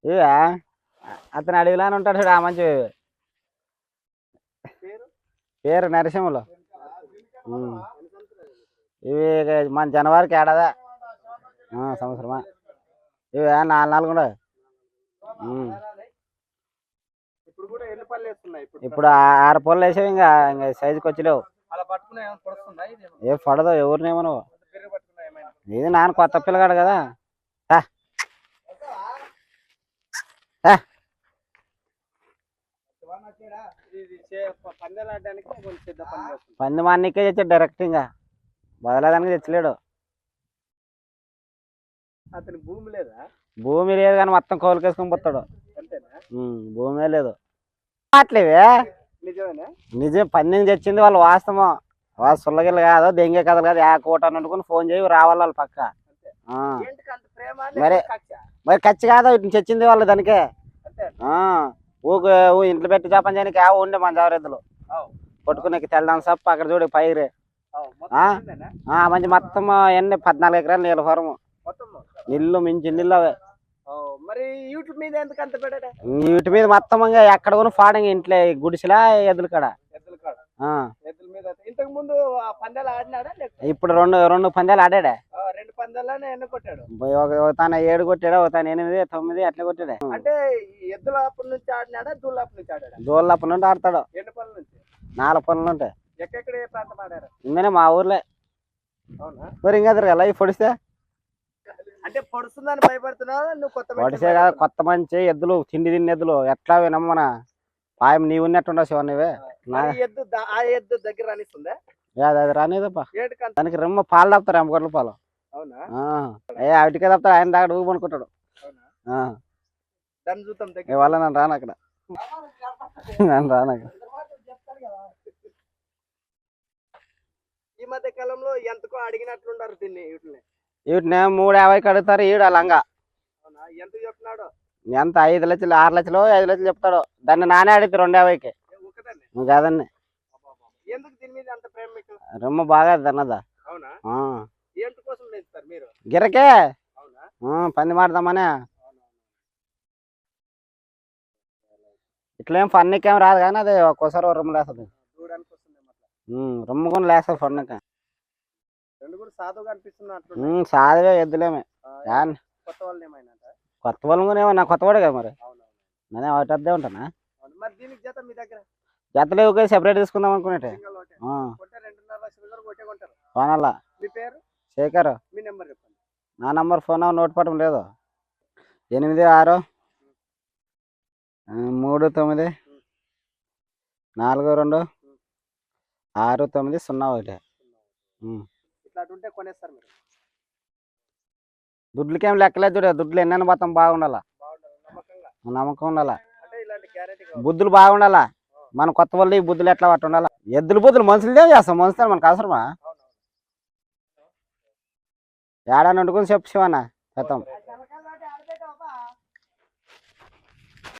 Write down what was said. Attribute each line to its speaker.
Speaker 1: ఇవా అతను అడవిలానే ఉంటాడు చూడు. ఆ మంచి పేరు నరసింహులు. ఇవి మన జనవరికి ఏడాదా సంవత్సరమా. ఇవి 4 కూడా. ఇప్పుడు 6 పళ్ళు వేసావు. ఇంకా సైజుకి వచ్చలేవు. ఏ పడదు ఎవరినేమో నువ్వు. ఇది నాన్న కొత్త పిల్లగాడు కదా. పంది మాన్నికే తెచ్చాడు డైరెక్ట్. ఇంకా బదలదానికి తెచ్చలేడు.
Speaker 2: అతని భూమి లేదా?
Speaker 1: భూమి లేదు కానీ మొత్తం కౌలుకేసుకొని పోతాడు. భూమే లేదు. అట్లేవే నిజం. పందిని తెచ్చింది వాళ్ళు వాస్తవం. వాళ్ళు సుల్లగిల్లు కాదు, దెంగే కథలు కాదు. ఆ కోట అనుకుని ఫోన్ చేయి రావాలి వాళ్ళు పక్క. మరి ఖర్చు కాదు తెచ్చింది వాళ్ళు దానికే. ఇంట్లో పెట్టి చేపని చేయడానికి ఉండే మన జాగ్రత్తలు కొట్టుకునే తెల్దాం సప్ప అక్కడ చూడు పైరే మంచి మొత్తం ఎన్ని 14 ఎకరాలు నీళ్ళ ఫారము. నీళ్ళు మించి నీళ్ళు అవే.
Speaker 2: మరి వీటి మీద ఎందుకంత పెట్టాడు?
Speaker 1: వీటి మీద మొత్తం ఎక్కడ కూడా పాడంగా ఇంట్లో గుడిసెలా ఎద్దుల కాడ.
Speaker 2: ఇంతకు ముందు పందాలు ఆడినాడా?
Speaker 1: ఇప్పుడు రెండు పందాలు ఆడాడా.
Speaker 2: 2 పందాలనే ఎన్ని కొట్టాడు?
Speaker 1: తన 7 కొట్టాడా, తన 8, 9 అట్లా కొట్టాడా.
Speaker 2: అంటే ఎద్దుల అప్పటి నుంచి ఆడినాడా, దూళ్ళప్పటి నుంచి ఆడాడా?
Speaker 1: దూళ్ళప్పటి నుండి ఆడతాడు.
Speaker 2: ఎన్ని పనుల నుంచి?
Speaker 1: 4 పనులు ఉంటాయి.
Speaker 2: ఎక్కడెక్కడ ఏ ప్రాంతం ఆడారు?
Speaker 1: ఇంకనే మా ఊర్లే.
Speaker 2: అవునా?
Speaker 1: మరి ఇంకా తిరగాల ఇవి పొడిస్తే.
Speaker 2: అంటే పొడుస్తుందని భయపడుతున్నావు నువ్వు?
Speaker 1: పొడిసే కాదు, కొత్త మంచి ఎద్దులు, తిండి తిన్న ఎద్దులు ఎట్లా నమ్మన పాయం నీ ఉన్నట్టుండవు శివ. నువ్వే
Speaker 2: ఎద్దు దగ్గర రానిస్తుందా?
Speaker 1: అది రానిదప్పా. దానికి రెమ్మ పాలు తప్పుతారు, 5 గొడ్ల పాలు.
Speaker 2: అవునా?
Speaker 1: అవిటికే తప్పుతాడు. ఆయన దాకా ఊపు అనుకుంటాడు.
Speaker 2: దాన్ని చూద్దాం
Speaker 1: వాళ్ళ నన్ను రాను అక్కడ. నన్ను రాను అక్కడ.
Speaker 2: ఈ మధ్య కాలంలో ఎంతకో అడిగినట్లుండారు దీన్ని.
Speaker 1: వీటిని 350కి అడుగుతారు. ఈడు అలాగా
Speaker 2: ఎంత చెప్తున్నాడు?
Speaker 1: ఎంత 5 లక్షలు, 6 లక్షలు, 5 లక్షలు చెప్తాడు. దాన్ని నానే అడిగితే 250కి. కాదండి.
Speaker 2: ఎందుకు దీని మీద అంత ప్రేమ మీకు?
Speaker 1: రొమ్మ బాగా దన్నదా.
Speaker 2: అవునా? ఏంటి కోసం పెంచుతారు మీరు?
Speaker 1: గిరకే.
Speaker 2: అవునా?
Speaker 1: పంది మాడదామనే. ఇట్లేం ఫన్నికేం రాదు కానీ అది ఒక్కోసారి రొమ్మ లేస్తుంది. రొమ్మ కూడా లేస్తుంది ఫన్నిక. సాధవే ఎద్దులేమే. కొత్త వాళ్ళు కూడా ఏమన్నా కొత్తవాడే కదా. మరి నేనే ఒకటి అద్దే ఉంటానా. జతలు ఒకే సెపరేట్ తీసుకుందాం అనుకునేటే. ఫోనల్లా శేఖర్. నా నంబర్ ఫోన్ నోట్ పట్టం లేదు. 86 39 42 6901. దుడ్లకేం లెక్కలేదు చూడ. దుడ్లు ఎన్నైనా మొత్తం బాగుండాలా, నమ్మకం ఉండాలా, బుద్ధులు బాగుండాలా. మన కొత్త వాళ్ళు ఈ బుద్ధులు ఎట్లా పట్టు ఉండాలా. ఎద్దులు బుద్ధులు మనుషులదేం చేస్తాం. మనుషులు మనకు అవసరమా? ఏడాన్ని వండుకుని చెప్పు శివన్న చెప్తాం.